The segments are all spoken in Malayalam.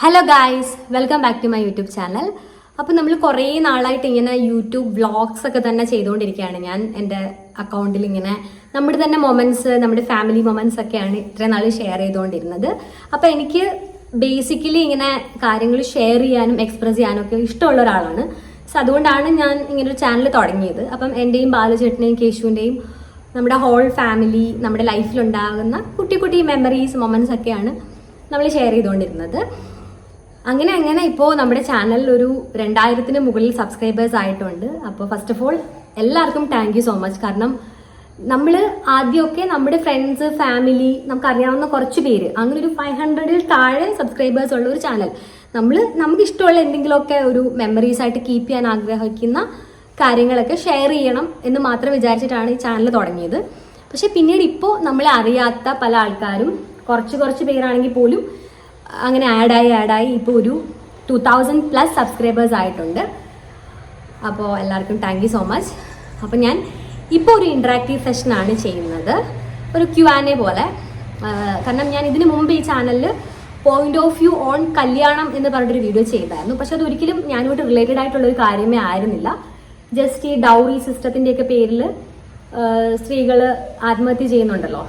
Hello guys, welcome back to my YouTube channel. അപ്പോൾ നമ്മൾ കുറേ നാളായിട്ട് ഇങ്ങനെ യൂട്യൂബ് വ്ളോഗ്സ് ഒക്കെ തന്നെ ചെയ്തുകൊണ്ടിരിക്കുകയാണ്. ഞാൻ എൻ്റെ അക്കൗണ്ടിൽ ഇങ്ങനെ നമ്മുടെ തന്നെ മൊമെന്റ്സ്, നമ്മുടെ ഫാമിലി മൊമെന്റ്സ് ഒക്കെയാണ് ഇത്രയും നാൾ ഷെയർ ചെയ്തുകൊണ്ടിരുന്നത്. അപ്പോൾ എനിക്ക് ബേസിക്കലി ഇങ്ങനെ കാര്യങ്ങൾ ഷെയർ ചെയ്യാനും എക്സ്പ്രസ് ചെയ്യാനും ഒക്കെ ഇഷ്ടമുള്ള ഒരാളാണ്. സോ അതുകൊണ്ടാണ് ഞാൻ ഇങ്ങനെ ഒരു ചാനൽ തുടങ്ങിയത്. അപ്പം എൻ്റെയും ബാലുചേട്ടൻ്റെയും കേശുവിൻ്റെയും നമ്മുടെ ഹോൾ ഫാമിലി, നമ്മുടെ ലൈഫിലുണ്ടാകുന്ന കുട്ടി കുട്ടി മെമ്മറീസ്, മൊമെന്റ്സ് ഒക്കെയാണ് നമ്മൾ ഷെയർ ചെയ്തുകൊണ്ടിരുന്നത്. അങ്ങനെ ഇപ്പോൾ നമ്മുടെ ചാനലിൽ ഒരു 2000-ന് മുകളിൽ സബ്സ്ക്രൈബേഴ്സ് ആയിട്ടുണ്ട്. അപ്പോൾ ഫസ്റ്റ് ഓഫ് ഓൾ എല്ലാവർക്കും താങ്ക് യു സോ മച്ച്. കാരണം നമ്മൾ ആദ്യമൊക്കെ നമ്മുടെ ഫ്രണ്ട്സ്, ഫാമിലി, നമുക്കറിയാവുന്ന കുറച്ച് പേര്, അങ്ങനെ ഒരു 500-ൽ താഴെ സബ്സ്ക്രൈബേഴ്സ് ഉള്ള ഒരു ചാനൽ, നമുക്ക് ഇഷ്ടമുള്ള എന്തെങ്കിലുമൊക്കെ ഒരു മെമ്മറീസ് ആയിട്ട് കീപ്പ് ചെയ്യാൻ ആഗ്രഹിക്കുന്ന കാര്യങ്ങളൊക്കെ ഷെയർ ചെയ്യണം എന്ന് മാത്രം വിചാരിച്ചിട്ടാണ് ഈ ചാനൽ തുടങ്ങിയത്. പക്ഷെ പിന്നീട് ഇപ്പോൾ നമ്മളെ അറിയാത്ത പല ആൾക്കാരും, കുറച്ച് പേരാണെങ്കിൽ പോലും അങ്ങനെ ആഡായി ഇപ്പോൾ ഒരു 2000+ സബ്സ്ക്രൈബേഴ്സ് ആയിട്ടുണ്ട്. അപ്പോൾ എല്ലാവർക്കും താങ്ക് യു സോ മച്ച്. അപ്പോൾ ഞാൻ ഇപ്പോൾ ഒരു ഇൻറ്ററാക്റ്റീവ് സെഷനാണ് ചെയ്യുന്നത്, ഒരു Q&A പോലെ. കാരണം ഞാൻ ഇതിനു മുമ്പ് ഈ ചാനലിൽ പോയിന്റ് ഓഫ് വ്യൂ ഓൺ കല്യാണം എന്ന് പറഞ്ഞിട്ടൊരു വീഡിയോ ചെയ്തായിരുന്നു. പക്ഷെ അതൊരിക്കലും ഞാനുമായിട്ട് റിലേറ്റഡ് ആയിട്ടുള്ളൊരു കാര്യമേ ആയിരുന്നില്ല. ജസ്റ്റ് ഈ ഡൗറി സിസ്റ്റത്തിൻ്റെയൊക്കെ പേരിൽ സ്ത്രീകൾ ആത്മഹത്യ ചെയ്യുന്നുണ്ടല്ലോ,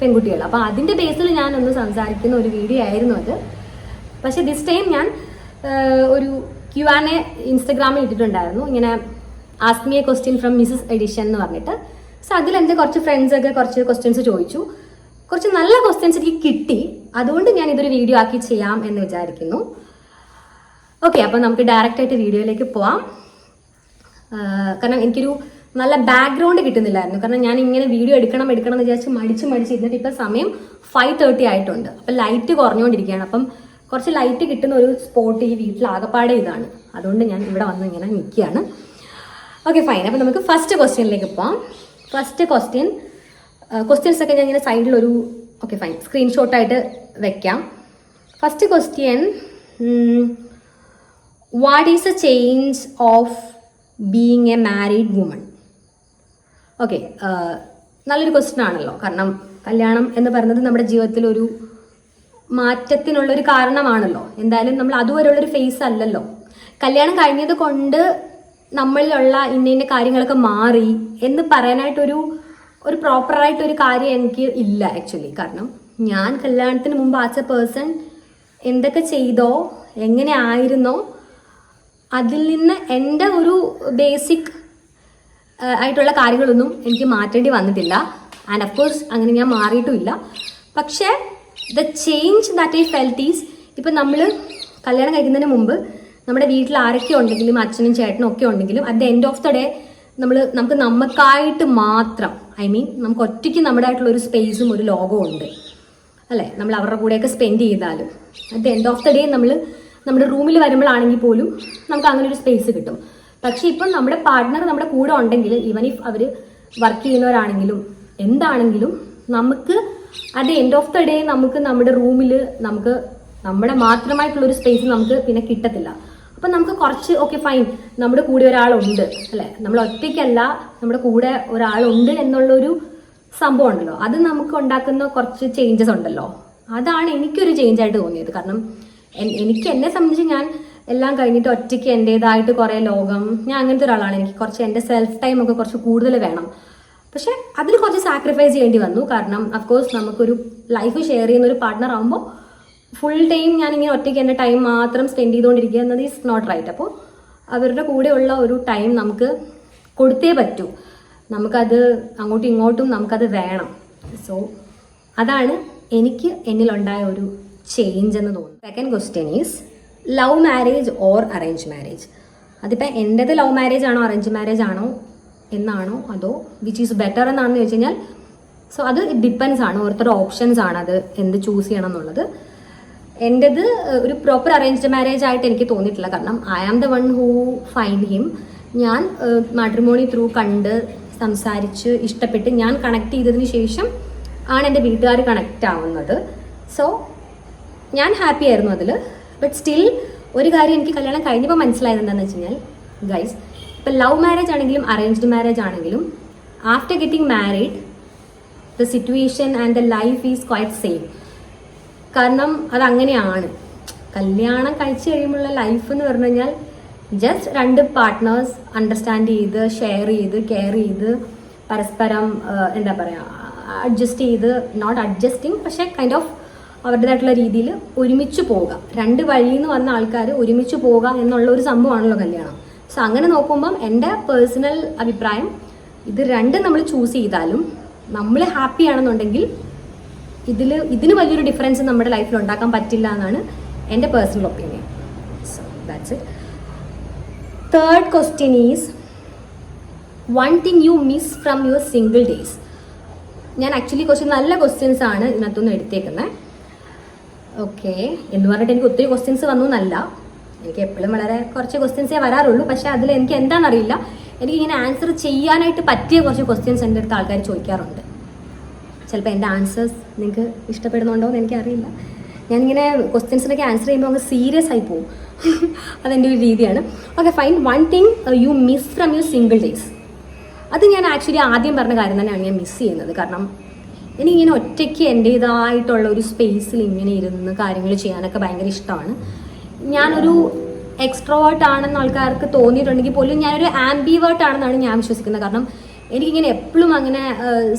പെൺകുട്ടികൾ. അപ്പോൾ അതിൻ്റെ ബേസിൽ ഞാനൊന്ന് സംസാരിക്കുന്ന ഒരു വീഡിയോ ആയിരുന്നു അത്. പക്ഷേ ദിസ് ടൈം ഞാൻ ഒരു Q&A ഇൻസ്റ്റഗ്രാമിൽ ഇട്ടിട്ടുണ്ടായിരുന്നു, ഇങ്ങനെ ask me a question from Mrs edition എന്ന് പറഞ്ഞിട്ട്. സോ അതിൽ എൻ്റെ കുറച്ച് ഫ്രണ്ട്സൊക്കെ കുറച്ച് ക്വസ്റ്റ്യൻസ് ചോദിച്ചു. കുറച്ച് നല്ല ക്വസ്റ്റ്യൻസ് എനിക്ക് കിട്ടി. അതുകൊണ്ട് ഞാൻ ഇതൊരു വീഡിയോ ആക്കി ചെയ്യാം എന്ന് വിചാരിക്കുന്നു. ഓക്കെ, അപ്പോൾ നമുക്ക് ഡയറക്റ്റായിട്ട് വീഡിയോയിലേക്ക് പോവാം. കാരണം എനിക്കൊരു നല്ല ബാക്ക്ഗ്രൗണ്ട് കിട്ടുന്നില്ലായിരുന്നു. കാരണം ഞാൻ ഇങ്ങനെ വീഡിയോ എടുക്കണം എന്ന് വിചാരിച്ച് മടിച്ച് ഇരുന്നിട്ട് ഇപ്പം സമയം 5:30 ആയിട്ടുണ്ട്. അപ്പം ലൈറ്റ് കുറഞ്ഞുകൊണ്ടിരിക്കുകയാണ്. അപ്പം കുറച്ച് ലൈറ്റ് കിട്ടുന്ന ഒരു സ്പോട്ട് ഈ വീട്ടിൽ ആകപ്പാടെ ഇതാണ്. അതുകൊണ്ട് ഞാൻ ഇവിടെ വന്ന് ഇങ്ങനെ നിൽക്കുകയാണ്. Okay, fine. അപ്പം നമുക്ക് ഫസ്റ്റ് ക്വസ്റ്റ്യനിലേക്ക് പോവാം. ഫസ്റ്റ് ക്വസ്റ്റ്യൻസ് ഒക്കെ ഞാൻ ഇങ്ങനെ സൈഡിലൊരു സ്ക്രീൻഷോട്ടായിട്ട് വെക്കാം. First question, what is A change of being A married woman? Okay, നല്ലൊരു ക്വസ്റ്റ്യൻ ആണല്ലോ. കാരണം കല്യാണം എന്ന് പറയുന്നത് നമ്മുടെ ജീവിതത്തിൽ ഒരു മാറ്റത്തിനുള്ളൊരു കാരണമാണല്ലോ. എന്തായാലും നമ്മൾ അതുവരെയുള്ളൊരു ഫേസ് അല്ലല്ലോ. കല്യാണം കഴിഞ്ഞത് കൊണ്ട് നമ്മളിലുള്ള ഇന്ന കാര്യങ്ങളൊക്കെ മാറി എന്ന് പറയാനായിട്ടൊരു പ്രോപ്പറായിട്ടൊരു കാര്യം എനിക്ക് ഇല്ല ആക്ച്വലി. കാരണം ഞാൻ കല്യാണത്തിന് മുമ്പ് ആസ് എ പേഴ്സൺ എന്തൊക്കെ ചെയ്തോ, എങ്ങനെ ആയിരുന്നോ, അതിൽ നിന്ന് എൻ്റെ ഒരു ബേസിക് ആയിട്ടുള്ള കാര്യങ്ങളൊന്നും എനിക്ക് മാറ്റേണ്ടി വന്നിട്ടില്ല. ആൻഡ് ഓഫ് കോഴ്സ് അങ്ങനെ ഞാൻ മാറിയിട്ടുമില്ല. പക്ഷേ the change that I felt is, ഇപ്പം നമ്മൾ കല്യാണം കഴിക്കുന്നതിന് മുമ്പ് നമ്മുടെ വീട്ടിൽ ആരൊക്കെ ഉണ്ടെങ്കിലും, അച്ഛനും ചേട്ടനും ഒക്കെ ഉണ്ടെങ്കിലും, at the end of the day നമുക്ക് നമുക്കായിട്ട് മാത്രം, നമുക്ക് ഒറ്റയ്ക്ക് നമ്മുടെ ആയിട്ടുള്ള ഒരു സ്പേസും ഒരു ലോകവും ഉണ്ട് അല്ലേ. നമ്മൾ അവരുടെ കൂടെയൊക്കെ സ്പെൻഡ് ചെയ്താലും at the end of the day നമ്മുടെ റൂമിൽ വരുമ്പോഴാണെങ്കിൽ പോലും നമുക്ക് അങ്ങനെ ഒരു സ്പേസ് കിട്ടും. പക്ഷെ ഇപ്പം നമ്മുടെ പാർട്ട്ണർ നമ്മുടെ കൂടെ ഉണ്ടെങ്കിൽ, ഈവൻ ഇഫ് അവർ വർക്ക് ചെയ്യുന്നവരാണെങ്കിലും എന്താണെങ്കിലും, നമുക്ക് at the end of the day നമുക്ക് നമ്മുടെ റൂമിൽ നമ്മുടെ മാത്രമായിട്ടുള്ളൊരു സ്പേസ് നമുക്ക് പിന്നെ കിട്ടത്തില്ല. അപ്പം നമുക്ക് കുറച്ച് ഫൈൻ, നമ്മുടെ കൂടെ ഒരാളുണ്ട് അല്ലേ, നമ്മൾ ഒറ്റയ്ക്കല്ല, നമ്മുടെ കൂടെ ഒരാളുണ്ട് എന്നുള്ളൊരു സംഭവം ഉണ്ടല്ലോ, അത് നമുക്ക് ഉണ്ടാക്കുന്ന കുറച്ച് ചേഞ്ചസ് ഉണ്ടല്ലോ. അതാണ് എനിക്കൊരു ചേഞ്ച് ആയിട്ട് തോന്നിയത്. കാരണം എനിക്ക് എന്നെ സംബന്ധിച്ച് ഞാൻ എല്ലാം കഴിഞ്ഞിട്ട് ഒറ്റയ്ക്ക് എൻ്റെതായിട്ട് കുറേ ലോകം, ഞാൻ അങ്ങനത്തെ ഒരാളാണ്. എനിക്ക് കുറച്ച് എൻ്റെ സെൽഫ് ടൈം ഒക്കെ കുറച്ച് കൂടുതൽ വേണം. പക്ഷെ അതിൽ കുറച്ച് സാക്രിഫൈസ് ചെയ്യേണ്ടി വന്നു. കാരണം അഫ്കോഴ്സ് നമുക്കൊരു ലൈഫ് ഷെയർ ചെയ്യുന്ന ഒരു പാർട്ട്ണർ ആകുമ്പോൾ ഫുൾ ടൈം ഞാനിങ്ങനെ ഒറ്റയ്ക്ക് എൻ്റെ ടൈം മാത്രം സ്പെൻഡ് ചെയ്തുകൊണ്ടിരിക്കുക എന്നത് ഈസ് നോട്ട് റൈറ്റ്. അപ്പോൾ അവരുടെ കൂടെയുള്ള ഒരു ടൈം നമുക്ക് കൊടുത്തേ പറ്റൂ. നമുക്കത് അങ്ങോട്ടും ഇങ്ങോട്ടും നമുക്കത് വേണം. സോ അതാണ് എന്നിലുണ്ടായ ഒരു ചേഞ്ച് എന്ന് തോന്നുന്നു. Second question is, love marriage or arrange marriage? അതിപ്പോൾ എൻ്റെത് ലവ് മാരേജ് ആണോ അറേഞ്ച് മാരേജ് ആണോ എന്നാണോ, അതോ വിച്ച് ഈസ് ബെറ്റർ എന്നാണെന്ന് ചോദിച്ചു കഴിഞ്ഞാൽ, സോ അത് ഡിപ്പെൻസ് ആണ്, ഓരോരുത്തരുടെ ഓപ്ഷൻസ് ആണ് അത് എന്ത് ചൂസ് ചെയ്യണം എന്നുള്ളത്. എൻ്റെത് ഒരു പ്രോപ്പർ അറേഞ്ച്ഡ് മാരേജ് ആയിട്ട് എനിക്ക് തോന്നിയിട്ടില്ല. കാരണം I am the one who find him. ഞാൻ മാട്രിമോണി ത്രൂ കണ്ട് സംസാരിച്ച് ഇഷ്ടപ്പെട്ട് ഞാൻ കണക്ട് ചെയ്തതിന് ശേഷം ആണ് എൻ്റെ വീട്ടുകാർ കണക്റ്റ് ആവുന്നത്. സോ ഞാൻ ഹാപ്പി ആയിരുന്നു അതിൽ. ബട്ട് സ്റ്റിൽ ഒരു കാര്യം എനിക്ക് കല്യാണം കഴിഞ്ഞപ്പോൾ മനസ്സിലായത് എന്താണെന്ന് വെച്ച് കഴിഞ്ഞാൽ, ഗൈസ്, ഇപ്പം ലവ് മാരേജ് ആണെങ്കിലും അറേഞ്ച്ഡ് മാരേജ് ആണെങ്കിലും after getting married the situation and the life is quite same. കാരണം അതങ്ങനെയാണ്. കല്യാണം കഴിച്ചു കഴിയുമ്പോഴുള്ള ലൈഫ് എന്ന് പറഞ്ഞു കഴിഞ്ഞാൽ ജസ്റ്റ് 2 പാർട്ട്നേഴ്സ് അണ്ടർസ്റ്റാൻഡ് ചെയ്ത് ഷെയർ ചെയ്ത് കെയർ ചെയ്ത് പരസ്പരം എന്താ പറയുക അഡ്ജസ്റ്റ് ചെയ്ത് നോട്ട് അഡ്ജസ്റ്റിങ് പക്ഷേ കൈൻഡ് ഓഫ് അവരുടേതായിട്ടുള്ള രീതിയിൽ ഒരുമിച്ച് പോവുക. 2 വഴിയിൽ നിന്ന് വന്ന ആൾക്കാർ ഒരുമിച്ച് പോവുക എന്നുള്ള ഒരു സംഭവമാണല്ലോ കല്യാണം. സോ അങ്ങനെ നോക്കുമ്പം എൻ്റെ പേഴ്സണൽ അഭിപ്രായം ഇത് 2 നമ്മൾ ചൂസ് ചെയ്താലും നമ്മൾ ഹാപ്പി ആണെന്നുണ്ടെങ്കിൽ ഇതിന് വലിയൊരു ഡിഫറൻസ് നമ്മുടെ ലൈഫിൽ ഉണ്ടാക്കാൻ പറ്റില്ല എന്നാണ് എൻ്റെ personal opinion. So that's it. Third question is one thing you miss from your single days. ഞാൻ ആക്ച്വലി കുറച്ച് നല്ല ക്വസ്റ്റ്യൻസ് ആണ് ഇതിനകത്തുനിന്ന് എടുത്തേക്കുന്നത്. ഓക്കെ എന്ന് പറഞ്ഞിട്ട് എനിക്ക് ഒത്തിരി ക്വസ്റ്റ്യൻസ് വന്നു എന്നല്ല, എനിക്ക് എപ്പോഴും വളരെ കുറച്ച് ക്വസ്റ്റ്യൻസേ വരാറുള്ളൂ. പക്ഷേ അതിൽ എനിക്ക് എന്താണെന്നറിയില്ല, എനിക്കിങ്ങനെ ആൻസർ ചെയ്യാനായിട്ട് പറ്റിയ കുറച്ച് ക്വസ്റ്റ്യൻസ് എൻ്റെ അടുത്ത് ആൾക്കാർ ചോദിക്കാറുണ്ട്. ചിലപ്പോൾ എൻ്റെ ആൻസേഴ്സ് നിങ്ങൾക്ക് ഇഷ്ടപ്പെടുന്നുണ്ടോ എന്ന് എനിക്കറിയില്ല. ഞാനിങ്ങനെ ക്വസ്റ്റ്യൻസിനൊക്കെ ആൻസർ ചെയ്യുമ്പോൾ അങ്ങ് സീരിയസ് ആയി പോകും. അതെൻ്റെ ഒരു രീതിയാണ്. Okay fine. One thing you miss from your single days. അത് ഞാൻ ആക്ച്വലി ആദ്യം പറഞ്ഞ കാര്യം തന്നെയാണ് ഞാൻ മിസ് ചെയ്യുന്നത്. കാരണം എനിക്കിങ്ങനെ ഒറ്റയ്ക്ക് എൻ്റേതായിട്ടുള്ള ഒരു സ്പേസിൽ ഇങ്ങനെ ഇരുന്ന് കാര്യങ്ങൾ ചെയ്യാനൊക്കെ ഭയങ്കര ഇഷ്ടമാണ്. ഞാനൊരു എക്സ്ട്രോവേർട്ട് ആണെന്ന് ആൾക്കാർക്ക് തോന്നിയിട്ടുണ്ടെങ്കിൽ പോലും ഞാനൊരു ആംബിവേർട്ട് ആണെന്നാണ് ഞാൻ വിശ്വസിക്കുന്നത്. കാരണം എനിക്കിങ്ങനെ എപ്പോഴും അങ്ങനെ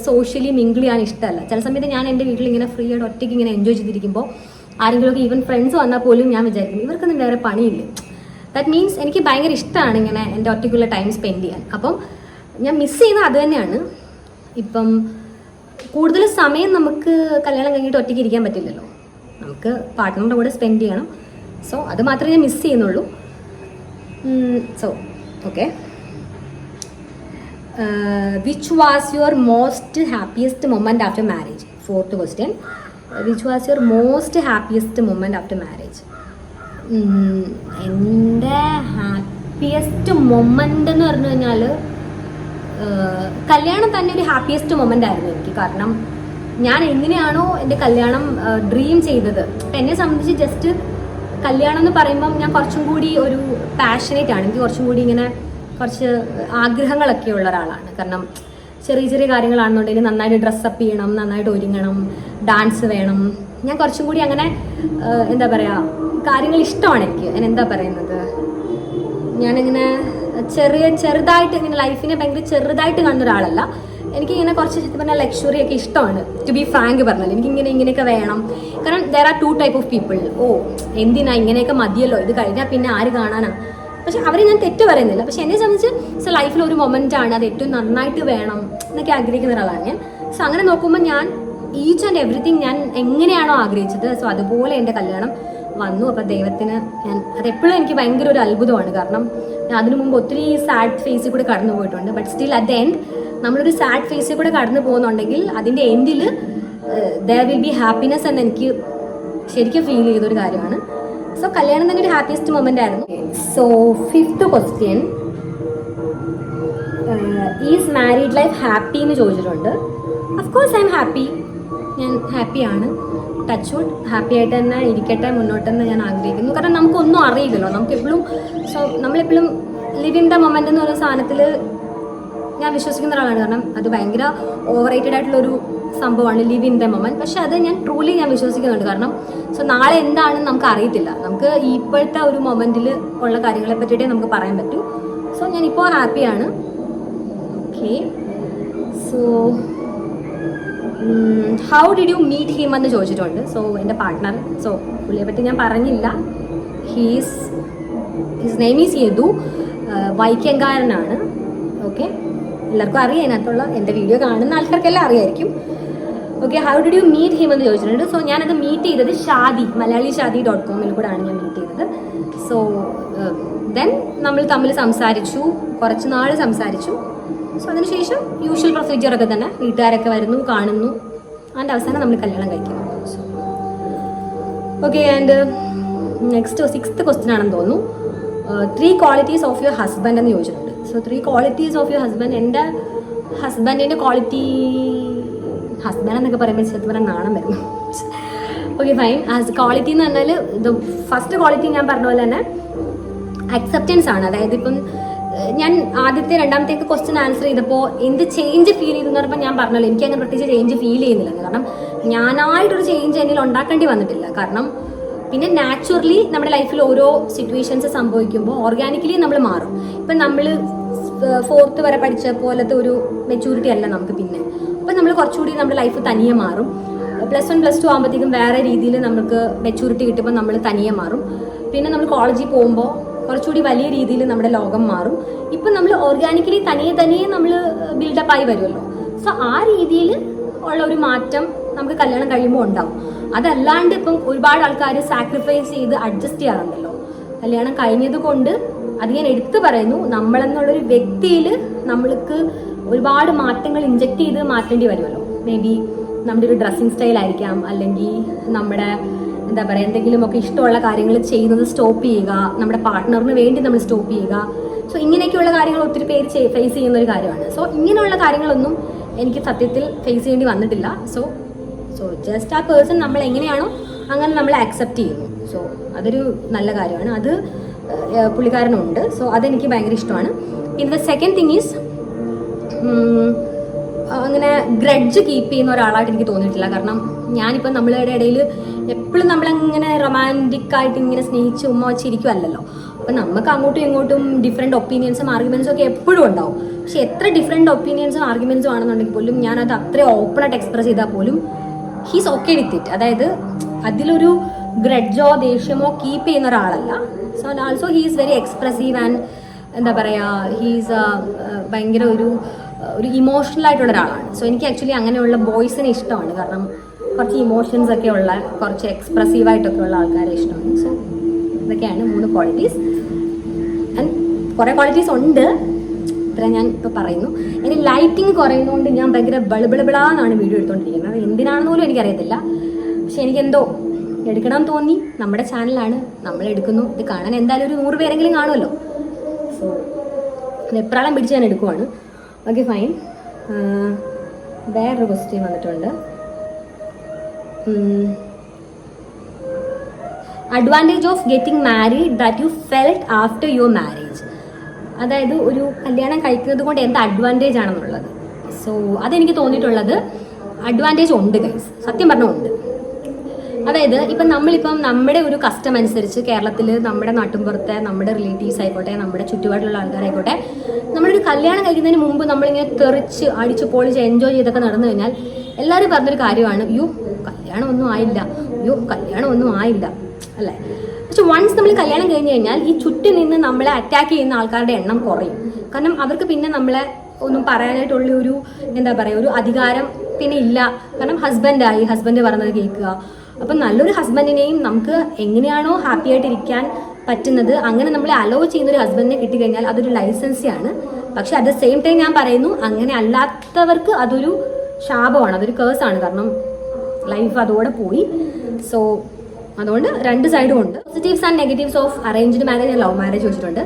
സോഷ്യലി മിങ്കിൾ ചെയ്യാൻ ഇഷ്ടമല്ല. ചില സമയത്ത് ഞാൻ എൻ്റെ വീട്ടിൽ ഇങ്ങനെ ഫ്രീ ആയിട്ട് ഒറ്റയ്ക്ക് ഇങ്ങനെ എൻജോയ് ചെയ്തിരിക്കുമ്പോൾ ആരെങ്കിലുമൊക്കെ ഈവൻ ഫ്രണ്ട്സ് വന്നാൽ പോലും ഞാൻ വിചാരിക്കും ഇവർക്കൊന്നും വേറെ പണിയില്ലേ. ദാറ്റ് മീൻസ് എനിക്ക് ഭയങ്കര ഇഷ്ടമാണ് ഇങ്ങനെ എൻ്റെ ഒറ്റയ്ക്കുള്ള ടൈം സ്പെൻഡ് ചെയ്യാൻ. അപ്പം ഞാൻ മിസ് ചെയ്യുന്നത് അത് തന്നെയാണ്. ഇപ്പം കൂടുതൽ സമയം നമുക്ക് കല്യാണം കഴിഞ്ഞിട്ട് ഒറ്റയ്ക്ക് ഇരിക്കാൻ പറ്റില്ലല്ലോ, നമുക്ക് പാർട്ട്ണറിൻ്റെ കൂടെ സ്പെൻഡ് ചെയ്യണം. സോ അത് മാത്രമേ ഞാൻ മിസ് ചെയ്യുന്നുള്ളൂ. So okay. Which was your most happiest moment after marriage? Fourth question. Which was your most happiest moment after marriage? എൻ്റെ ഹാപ്പിയസ്റ്റ് മൊമെൻ്റ് എന്ന് പറഞ്ഞു കഴിഞ്ഞാൽ കല്യാണം തന്നെ ഒരു ഹാപ്പിയസ്റ്റ് മൊമെൻ്റ് ആയിരുന്നു എനിക്ക്. കാരണം ഞാൻ എങ്ങനെയാണോ എൻ്റെ കല്യാണം ഡ്രീം ചെയ്തത്, എന്നെ സംബന്ധിച്ച് ജസ്റ്റ് കല്യാണം എന്ന് പറയുമ്പം ഞാൻ കുറച്ചും കൂടി ഒരു പാഷനേറ്റ് ആണ്. എനിക്ക് കുറച്ചും കൂടി ഇങ്ങനെ കുറച്ച് ആഗ്രഹങ്ങളൊക്കെ ഉള്ള ഒരാളാണ്. കാരണം ചെറിയ ചെറിയ കാര്യങ്ങളാണെന്നുണ്ടെങ്കിൽ നന്നായിട്ട് ഡ്രസ്സപ്പ് ചെയ്യണം, നന്നായിട്ട് ഒരുങ്ങണം, ഡാൻസ് വേണം. ഞാൻ കുറച്ചും കൂടി അങ്ങനെ എന്താ പറയുക കാര്യങ്ങൾ ഇഷ്ടമാണ് എനിക്ക്. ഞാൻ എന്താ പറയുന്നത്, ഞാനിങ്ങനെ ചെറുതായിട്ട് ഇങ്ങനെ ലൈഫിനെ ഭയങ്കര ചെറുതായിട്ട് കാണുന്ന ഒരാളല്ല. എനിക്കിങ്ങനെ കുറച്ച് പറഞ്ഞാൽ ലക്ഷറി ഒക്കെ ഇഷ്ടമാണ്. ടു ബി ഫ്രാങ്ക് പറഞ്ഞാൽ ഇങ്ങനെയൊക്കെ വേണം. കാരണം there are 2 type of people. എന്തിനാ ഇങ്ങനെയൊക്കെ മതിയല്ലോ, ഇത് കഴിഞ്ഞാൽ പിന്നെ ആര് കാണാനാണ്. പക്ഷെ അവരെ ഞാൻ തെറ്റ് പറയുന്നില്ല. പക്ഷെ എന്നെ സംബന്ധിച്ച് ലൈഫിൽ ഒരു മൊമെൻ്റ് ആണ്, അത് ഏറ്റവും നന്നായിട്ട് വേണം എന്നൊക്കെ ആഗ്രഹിക്കുന്ന ഒരാളാണ് ഞാൻ. സോ അങ്ങനെ നോക്കുമ്പോൾ ഞാൻ ഈച്ച് ആൻഡ് എവറിത്തിങ് ഞാൻ എങ്ങനെയാണോ ആഗ്രഹിച്ചത് സോ അതുപോലെ എൻ്റെ കല്യാണം വന്നു. അപ്പോൾ ദൈവത്തിന് ഞാൻ അതെപ്പോഴും എനിക്ക് ഭയങ്കര ഒരു അത്ഭുതമാണ്. കാരണം ഞാൻ അതിനു മുമ്പ് ഒത്തിരി സാഡ് ഫേസിൽ കൂടെ കടന്നു പോയിട്ടുണ്ട്. But still at the end നമ്മളൊരു സാഡ് ഫേസിൽ കൂടെ കടന്നു പോകുന്നുണ്ടെങ്കിൽ അതിൻ്റെ എൻഡിൽ ദർ വിൽ ബി ഹാപ്പിനെസ് എന്ന് എനിക്ക് ശരിക്കും ഫീൽ ചെയ്തൊരു കാര്യമാണ്. സോ കല്യാണം തന്നെ ഒരു ഹാപ്പിയസ്റ്റ് മൊമെൻ്റ് ആയിരുന്നു. So fifth question, is married life happy എന്ന് ചോദിച്ചിട്ടുണ്ട്. Of course I am happy. ഞാൻ ഹാപ്പിയാണ്. ടച്ച് വുഡ് ഹാപ്പി ആയിട്ട് തന്നെ ഇരിക്കട്ടെ മുന്നോട്ടെന്ന് ഞാൻ ആഗ്രഹിക്കുന്നു. കാരണം നമുക്കൊന്നും അറിയില്ലല്ലോ, നമുക്കെപ്പോഴും നമ്മളെപ്പോഴും ലിവ് ഇൻ ദ മൊമെൻ്റ് എന്ന് പറയുന്ന സാധനത്തിൽ ഞാൻ വിശ്വസിക്കുന്ന ഒരാളാണ്. കാരണം അത് ഭയങ്കര ഓവർ റേറ്റഡ് ആയിട്ടുള്ളൊരു സംഭവമാണ് ലിവ് ഇൻ ദ മൊമെന്റ്. പക്ഷെ അത് ഞാൻ ട്രൂലി ഞാൻ വിശ്വസിക്കുന്നുണ്ട്. കാരണം സോ നാളെ എന്താണെന്ന് നമുക്ക് അറിയത്തില്ല. നമുക്ക് ഇപ്പോഴത്തെ ഒരു മൊമെന്റിൽ ഉള്ള കാര്യങ്ങളെ പറ്റിയിട്ടേ നമുക്ക് പറയാൻ പറ്റൂ. സോ ഞാനിപ്പോൾ ഹാപ്പിയാണ്. Okay. So how did you meet him എന്ന് ചോദിച്ചിട്ടുണ്ട്. സോ എൻ്റെ പാർട്ട്ണർ, സോ പുള്ളിയെ പറ്റി ഞാൻ പറഞ്ഞില്ല. His name is Yadu. വൈക്കങ്കാരനാണ്. ഓക്കെ, എല്ലാവർക്കും അറിയാം. അതിനകത്തുള്ള എൻ്റെ വീഡിയോ കാണുന്ന ആൾക്കാർക്കെല്ലാം അറിയായിരിക്കും. Okay, how did you meet him എന്ന് ചോദിച്ചിട്ടുണ്ട്. സോ ഞാനത് മീറ്റ് ചെയ്തത് Malayali.com കൂടെയാണ് ഞാൻ മീറ്റ് ചെയ്തത്. സോ ദെൻ നമ്മൾ തമ്മിൽ സംസാരിച്ചു, കുറച്ച് നാൾ സംസാരിച്ചു. സോ അതിനുശേഷം യൂഷ്വൽ പ്രൊസീജിയറൊക്കെ തന്നെ, വീട്ടുകാരൊക്കെ വരുന്നു, കാണുന്നു, അതിൻ്റെ അവസാനം നമ്മൾ കല്യാണം കഴിക്കുന്നു. So okay. And next 6th question ആണെന്ന് തോന്നുന്നു. 3 ക്വാളിറ്റീസ് ഓഫ് യുവർ ഹസ്ബൻഡ് എന്ന് ചോദിച്ചിട്ടുണ്ട്. So 3 qualities of your husband. എൻ്റെ ഹസ്ബൻഡിൻ്റെ ഹസ്ബൻഡ് എന്നൊക്കെ പറയുമ്പോൾ ശരിക്കും പറഞ്ഞാൽ നാണം വരുന്നു. Okay fine. ക്വാളിറ്റി എന്ന് പറഞ്ഞാൽ ഫസ്റ്റ് ക്വാളിറ്റി ഞാൻ പറഞ്ഞ പോലെ തന്നെ അക്സെപ്റ്റൻസ് ആണ്. അതായത് ഇപ്പം ഞാൻ ആദ്യത്തെ 2ാമത്തെ ക്വസ്റ്റ്യൻ ആൻസർ ചെയ്തപ്പോൾ എന്ത് ചേഞ്ച് ഫീൽ ചെയ്തെന്ന് പറയുമ്പോൾ ഞാൻ പറഞ്ഞല്ലോ എനിക്ക് അങ്ങനെ പ്രത്യേകിച്ച് ചേഞ്ച് ഫീൽ ചെയ്യുന്നില്ല. കാരണം ഞാനായിട്ടൊരു ചേഞ്ച് എന്നിൽ ഉണ്ടാക്കേണ്ടി വന്നിട്ടില്ല. കാരണം പിന്നെ നാച്ചുറലി നമ്മുടെ ലൈഫിൽ ഓരോ സിറ്റുവേഷൻസ് സംഭവിക്കുമ്പോൾ ഓർഗാനിക്കലി നമ്മൾ മാറും. ഇപ്പം നമ്മൾ 4th വരെ പഠിച്ച പോലത്തെ ഒരു മെച്യൂരിറ്റി അല്ല നമുക്ക് പിന്നെ. അപ്പം നമ്മൾ കുറച്ചുകൂടി നമ്മുടെ ലൈഫ് തനിയെ മാറും. +1 +2 ആകുമ്പോഴത്തേക്കും വേറെ രീതിയിൽ നമുക്ക് മെച്യൂരിറ്റി കിട്ടുമ്പോൾ നമ്മൾ തനിയെ മാറും. പിന്നെ നമ്മൾ കോളേജിൽ പോകുമ്പോൾ കുറച്ചുകൂടി വലിയ രീതിയിൽ നമ്മുടെ ലോകം മാറും. ഇപ്പം നമ്മൾ ഓർഗാനിക്കലി തനിയെ നമ്മൾ ബിൽഡപ്പ് ആയി വരുമല്ലോ. സോ ആ രീതിയിൽ ഉള്ള ഒരു മാറ്റം നമുക്ക് കല്യാണം കഴിയുമ്പോൾ ഉണ്ടാവും. അതല്ലാണ്ട് ഇപ്പം ഒരുപാട് ആൾക്കാർ സാക്രിഫൈസ് ചെയ്ത് അഡ്ജസ്റ്റ് ചെയ്യാറുണ്ടല്ലോ. കല്യാണം കഴിഞ്ഞത് കൊണ്ട് അത് ഞാൻ എടുത്തു പറയുന്നു, നമ്മളെന്നുള്ളൊരു വ്യക്തിയിൽ നമ്മൾക്ക് ഒരുപാട് മാറ്റങ്ങൾ ഇൻജെക്ട് ചെയ്ത് മാറ്റേണ്ടി വരുമല്ലോ. മേ ബി നമ്മുടെ ഒരു ഡ്രസ്സിങ് സ്റ്റൈൽ ആയിരിക്കാം, അല്ലെങ്കിൽ നമ്മുടെ എന്താ പറയുക എന്തെങ്കിലുമൊക്കെ ഇഷ്ടമുള്ള കാര്യങ്ങൾ ചെയ്യുന്നത് സ്റ്റോപ്പ് ചെയ്യുക, നമ്മുടെ പാർട്ട്ണറിന് വേണ്ടി നമ്മൾ സ്റ്റോപ്പ് ചെയ്യുക. സോ ഇങ്ങനെയൊക്കെയുള്ള കാര്യങ്ങൾ ഒത്തിരി പേര് ഫേസ് ചെയ്യുന്ന ഒരു കാര്യമാണ്. സോ ഇങ്ങനെയുള്ള കാര്യങ്ങളൊന്നും എനിക്ക് സത്യത്തിൽ ഫേസ് ചെയ്യേണ്ടി വന്നിട്ടില്ല. സോ ജസ്റ്റ് ആ പേഴ്സൺ നമ്മൾ എങ്ങനെയാണോ അങ്ങനെ നമ്മൾ ആക്സെപ്റ്റ് ചെയ്യുന്നു. സോ അതൊരു നല്ല കാര്യമാണ്. അത് പുള്ളിക്കാരനുണ്ട്. സോ അതെനിക്ക് ഭയങ്കര ഇഷ്ടമാണ്. പിന്നെ സെക്കൻഡ് തിങ് ഈസ് അങ്ങനെ ഗ്രഡ്ജ് കീപ്പ് ചെയ്യുന്ന ഒരാളായിട്ട് എനിക്ക് തോന്നിയിട്ടില്ല. കാരണം ഞാനിപ്പോൾ നമ്മളുടെ ഇടയിൽ എപ്പോഴും നമ്മളങ്ങനെ റൊമാൻറ്റിക് ആയിട്ട് ഇങ്ങനെ സ്നേഹിച്ച് ഉമ്മ വെച്ചിരിക്കുമല്ലോ. അപ്പം നമുക്ക് അങ്ങോട്ടും ഇങ്ങോട്ടും ഡിഫറെൻറ്റ് ഒപ്പീനിയൻസും ആർഗ്യുമെൻസും ഒക്കെ എപ്പോഴും ഉണ്ടാവും. പക്ഷെ എത്ര ഡിഫറെൻറ്റ് ഒപ്പീനിയൻസും ആർഗ്യുമെൻസും ആണെന്നുണ്ടെങ്കിൽ പോലും ഞാനത് അത്രയും ഓപ്പണായിട്ട് എക്സ്പ്രസ് ചെയ്താൽ പോലും ഹീസ് ഓക്കെ വിത്ത് ഇറ്റ്. അതായത് അതിലൊരു ഗ്രഡ്ജോ ദേഷ്യമോ കീപ്പ് ചെയ്യുന്ന ഒരാളല്ല. So also he's very expressive and എന്താ പറയുക ഹീസ് ഭയങ്കര ഒരു ഇമോഷണൽ ആയിട്ടുള്ള ഒരാളാണ്. സോ എനിക്ക് ആക്ച്വലി അങ്ങനെയുള്ള ബോയ്സിനെ ഇഷ്ടമാണ്. കാരണം കുറച്ച് ഇമോഷൻസ് ഒക്കെ ഉള്ള, കുറച്ച് എക്സ്പ്രസീവായിട്ടൊക്കെ ഉള്ള ആൾക്കാരെ ഇഷ്ടമാണ്. സോ ഇതൊക്കെയാണ് 3 ക്വാളിറ്റീസ്. ആൻഡ് കുറേ ക്വാളിറ്റീസ് ഉണ്ട്, ഇത്ര ഞാൻ ഇപ്പോൾ പറയുന്നു. ഇനി ലൈറ്റിങ് കുറയുന്നതുകൊണ്ട് ഞാൻ ഭയങ്കര ബിളബിളാന്നാണ് വീഡിയോ എടുത്തുകൊണ്ടിരിക്കുന്നത്. അത് എന്തിനാണെന്ന് പോലും എനിക്കറിയത്തില്ല. പക്ഷെ എനിക്കെന്തോ എടുക്കണം തോന്നി. നമ്മുടെ ചാനലാണ്, നമ്മൾ എടുക്കുന്നു. ഇത് കാണാൻ എന്തായാലും ഒരു 100 പേരെങ്കിലും കാണുമല്ലോ. സോ എപ്രാളം പിടിച്ച് ഞാൻ എടുക്കുവാണ്. Okay fine. വേറൊരു ക്വസ്റ്റ്യൻ വന്നിട്ടുണ്ട്. Advantage of getting married that you felt after your marriage. അതായത് ഒരു കല്യാണം കഴിക്കുന്നത് കൊണ്ട് എന്ത് അഡ്വാൻറ്റേജ് ആണെന്നുള്ളത്. സോ അതെനിക്ക് തോന്നിയിട്ടുള്ളത് അഡ്വാൻറ്റേജ് ഉണ്ട് ഗൈസ്, സത്യം പറഞ്ഞാൽ ഉണ്ട്. അതായത് ഇപ്പം നമ്മളിപ്പം നമ്മുടെ ഒരു കസ്റ്റം അനുസരിച്ച് കേരളത്തിൽ നമ്മുടെ നാട്ടിൻപുറത്തെ നമ്മുടെ റിലേറ്റീവ്സ് ആയിക്കോട്ടെ, നമ്മുടെ ചുറ്റുപാടിലുള്ള ആൾക്കാരായിക്കോട്ടെ, നമ്മളൊരു കല്യാണം കഴിക്കുന്നതിന് മുമ്പ് നമ്മളിങ്ങനെ തെറിച്ച് അടിച്ച് പൊളിച്ച് എൻജോയ് ചെയ്തൊക്കെ നടന്നു കഴിഞ്ഞാൽ എല്ലാവരും പറഞ്ഞൊരു കാര്യമാണ്, കല്യാണം ഒന്നും ആയില്ല അല്ലേ. പക്ഷെ വൺസ് നമ്മൾ കല്യാണം കഴിഞ്ഞ് കഴിഞ്ഞാൽ ഈ ചുറ്റും നിന്ന് നമ്മളെ അറ്റാക്ക് ചെയ്യുന്ന ആൾക്കാരുടെ എണ്ണം കുറയും. കാരണം അവർക്ക് പിന്നെ നമ്മളെ ഒന്നും പറയാനായിട്ടുള്ള ഒരു എന്താ പറയുക ഒരു അധികാരം പിന്നെ ഇല്ല. കാരണം ഹസ്ബൻഡ് പറയുന്നത് കേൾക്കുക. അപ്പം നല്ലൊരു ഹസ്ബൻഡിനെയും നമുക്ക് എങ്ങനെയാണോ ഹാപ്പി ആയിട്ടിരിക്കാൻ പറ്റുന്നത് അങ്ങനെ നമ്മളെ അലോ ചെയ്യുന്ന ഒരു ഹസ്ബൻഡിനെ കിട്ടിക്കഴിഞ്ഞാൽ അതൊരു ലൈസൻസിയാണ്. പക്ഷെ അറ്റ് ദ സെയിം ടൈം ഞാൻ പറയുന്നു, അങ്ങനെ അല്ലാത്തവർക്ക് അതൊരു ശാപമാണ്, അതൊരു കേഴ്സാണ്. കാരണം ലൈഫ് അതോടെ പോയി. സോ അതുകൊണ്ട് 2 സൈഡും ഉണ്ട്. Positives and negatives of arranged marriage and love marriage വെച്ചിട്ടുണ്ട്.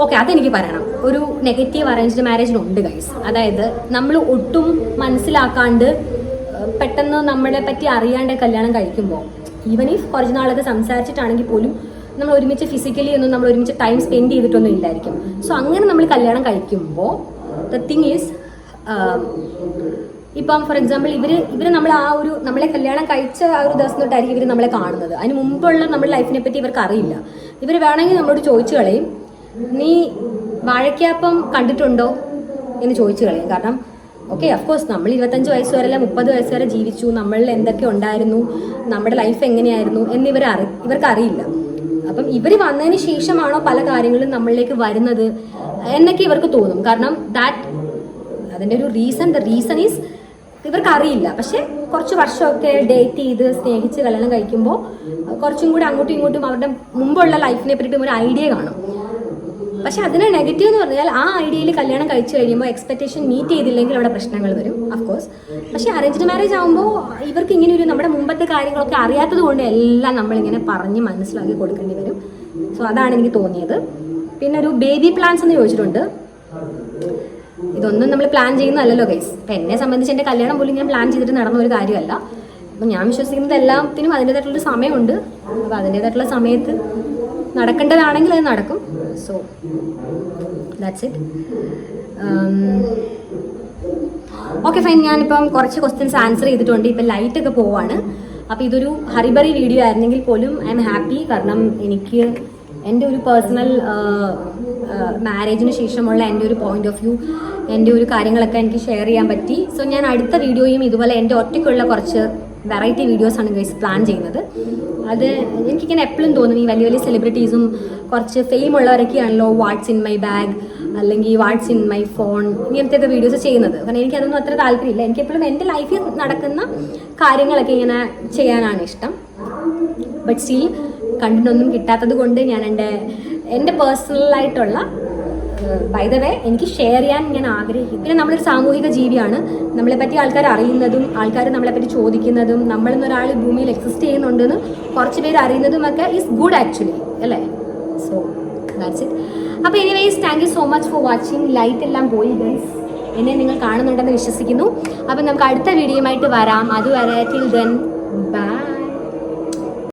ഓക്കെ, അതെനിക്ക് പറയണം. ഒരു നെഗറ്റീവ് അറേഞ്ച്ഡ് മാരേജിനുണ്ട് ഗൈസ്. അതായത് നമ്മൾ ഒട്ടും മനസ്സിലാക്കാണ്ട് പെട്ടെന്ന് നമ്മളെ പറ്റി അറിയാണ്ട് കല്യാണം കഴിക്കുമ്പോൾ, ഈവൻ ഇഫ് കുറച്ച് നാളൊക്കെ സംസാരിച്ചിട്ടാണെങ്കിൽ പോലും നമ്മൾ ഒരുമിച്ച് ഫിസിക്കലി ഒന്നും നമ്മൾ ഒരുമിച്ച് ടൈം സ്പെൻഡ് ചെയ്തിട്ടൊന്നും ഇല്ലായിരിക്കും. സോ അങ്ങനെ നമ്മൾ കല്യാണം കഴിക്കുമ്പോൾ ദ തിങ് ഈസ്, ഇപ്പം ഫോർ എക്സാമ്പിൾ ഇവർ നമ്മൾ നമ്മളെ കല്യാണം കഴിച്ച ആ ഒരു ദിവസം തൊട്ടായിരിക്കും ഇവർ നമ്മളെ കാണുന്നത്. അതിന് മുമ്പുള്ള നമ്മുടെ ലൈഫിനെ പറ്റി ഇവർക്ക് അറിയില്ല. ഇവർ വേണമെങ്കിൽ നമ്മളോട് ചോദിച്ചു കളയും, നീ വാഴയ്ക്കാപ്പം കണ്ടിട്ടുണ്ടോ എന്ന് ചോദിച്ചു കളയും. കാരണം ഓക്കെ, അഫ്കോഴ്സ് നമ്മൾ 25 വയസ്സ് വരെ അല്ല 30 വയസ്സ് വരെ ജീവിച്ചു, നമ്മളിൽ എന്തൊക്കെ ഉണ്ടായിരുന്നു, നമ്മുടെ ലൈഫ് എങ്ങനെയായിരുന്നു എന്ന് ഇവർക്ക് അറിയില്ല. അപ്പം ഇവർ വന്നതിന് ശേഷമാണോ പല കാര്യങ്ങളും നമ്മളിലേക്ക് വരുന്നത് എന്നൊക്കെ ഇവർക്ക് തോന്നും. കാരണം അതിൻ്റെ ഒരു ദ റീസൺ ഈസ് ഇവർക്ക് അറിയില്ല. പക്ഷെ കുറച്ച് വർഷമൊക്കെ ഡേറ്റ് ചെയ്ത് സ്നേഹിച്ച് കല്യാണം കഴിക്കുമ്പോൾ കുറച്ചും കൂടി അങ്ങോട്ടും ഇങ്ങോട്ടും അവരുടെ മുമ്പുള്ള ലൈഫിനെ പറ്റിയിട്ടും ഒരു ഐഡിയ കാണും. പക്ഷെ അതിന് നെഗറ്റീവ് എന്ന് പറഞ്ഞാൽ ആ ഐഡിയയിൽ കല്യാണം കഴിച്ചു കഴിയുമ്പോൾ എക്സ്പെക്ടേഷൻ മീറ്റ് ചെയ്തില്ലെങ്കിൽ അവിടെ പ്രശ്നങ്ങൾ വരും അഫ്കോഴ്സ്. പക്ഷെ അറേഞ്ച്ഡ് മാരേജ് ആകുമ്പോൾ ഇവർക്ക് ഇങ്ങനെ ഒരു നമ്മുടെ മുമ്പത്തെ കാര്യങ്ങളൊക്കെ അറിയാത്തത് കൊണ്ട് എല്ലാം നമ്മളിങ്ങനെ പറഞ്ഞ് മനസ്സിലാക്കി കൊടുക്കേണ്ടി വരും. സോ അതാണ് എനിക്ക് തോന്നിയത്. പിന്നെ ഒരു ബേബി പ്ലാൻസ് എന്ന് ചോദിച്ചിട്ടുണ്ട്. ഇതൊന്നും നമ്മൾ പ്ലാൻ ചെയ്യുന്നതല്ലല്ലോ ഗൈസ്. ഇപ്പം എന്നെ സംബന്ധിച്ച് എൻ്റെ കല്യാണം പോലും ഞാൻ പ്ലാൻ ചെയ്തിട്ട് നടന്ന ഒരു കാര്യമല്ല. അപ്പം ഞാൻ വിശ്വസിക്കുന്നത് എല്ലാത്തിനും അതിൻ്റേതായിട്ടുള്ളൊരു സമയമുണ്ട്. അപ്പോൾ അതിൻ്റേതായിട്ടുള്ള സമയത്ത് നടക്കേണ്ടതാണെങ്കിൽ അത് നടക്കും. So that's it. Okay fine. ഞാനിപ്പം കുറച്ച് ക്വസ്റ്റ്യൻസ് ആൻസർ ചെയ്തിട്ടുണ്ട്. ഇപ്പം ലൈറ്റൊക്കെ പോവാണ്. അപ്പോൾ ഇതൊരു ഹറിബറി വീഡിയോ ആയിരുന്നെങ്കിൽ പോലും ഐ എം ഹാപ്പി. കാരണം എനിക്ക് എൻ്റെ ഒരു പേഴ്സണൽ മാരേജിന് ശേഷമുള്ള എൻ്റെ ഒരു പോയിന്റ് ഓഫ് വ്യൂ, എൻ്റെ ഒരു കാര്യങ്ങളൊക്കെ എനിക്ക് ഷെയർ ചെയ്യാൻ പറ്റി. സോ ഞാൻ അടുത്ത വീഡിയോയും ഇതുപോലെ എൻ്റെ ഒറ്റയ്ക്കുള്ള കുറച്ച് വെറൈറ്റി വീഡിയോസാണ് ഗൈസ് പ്ലാൻ ചെയ്യുന്നത്. അത് എനിക്കിങ്ങനെ എപ്പോഴും തോന്നും, ഈ വലിയ വലിയ സെലിബ്രിറ്റീസും കുറച്ച് ഫെയിം ഉള്ളവരൊക്കെയാണല്ലോ വാട്ട്സ് ഇൻ മൈ ബാഗ് അല്ലെങ്കിൽ വാട്ട്സ് ഇൻ മൈ ഫോൺ ഇങ്ങനത്തെ വീഡിയോസ് ചെയ്യുന്നത്. കാരണം എനിക്കതൊന്നും അത്ര താല്പര്യമില്ല. എനിക്കെപ്പോഴും എൻ്റെ ലൈഫിൽ നടക്കുന്ന കാര്യങ്ങളൊക്കെ ഇങ്ങനെ ചെയ്യാനാണ് ഇഷ്ടം. ബട്ട് സ്റ്റിൽ കണ്ടന്റൊന്നും കിട്ടാത്തത് കൊണ്ട് ഞാൻ എൻ്റെ പേഴ്സണലായിട്ടുള്ള ബൈ ദ വേ എനിക്ക് ഷെയർ ചെയ്യാൻ ഞാൻ ആഗ്രഹിക്കുന്നു. പിന്നെ നമ്മളൊരു സാമൂഹിക ജീവിയാണ്. നമ്മളെപ്പറ്റി ആൾക്കാർ അറിയുന്നതും ആൾക്കാർ നമ്മളെപ്പറ്റി ചോദിക്കുന്നതും നമ്മളെന്നൊരാൾ ഭൂമിയിൽ എക്സിസ്റ്റ് ചെയ്യുന്നുണ്ടെന്ന് കുറച്ച് പേര് അറിയുന്നതും ഒക്കെ ഈസ് ഗുഡ് ആക്ച്വലി, അല്ലേ? So that's it. അപ്പോൾ anyways thank you so much for watching. Light എല്ലാം പോയി ഗൈസ്, എന്നെ നിങ്ങൾ കാണുന്നുണ്ടെന്ന് വിശ്വസിക്കുന്നു. അപ്പം നമുക്ക് അടുത്ത വീഡിയോയുമായിട്ട് വരാം. അതുവരെ ടിൽ ദെൻ ബൈ.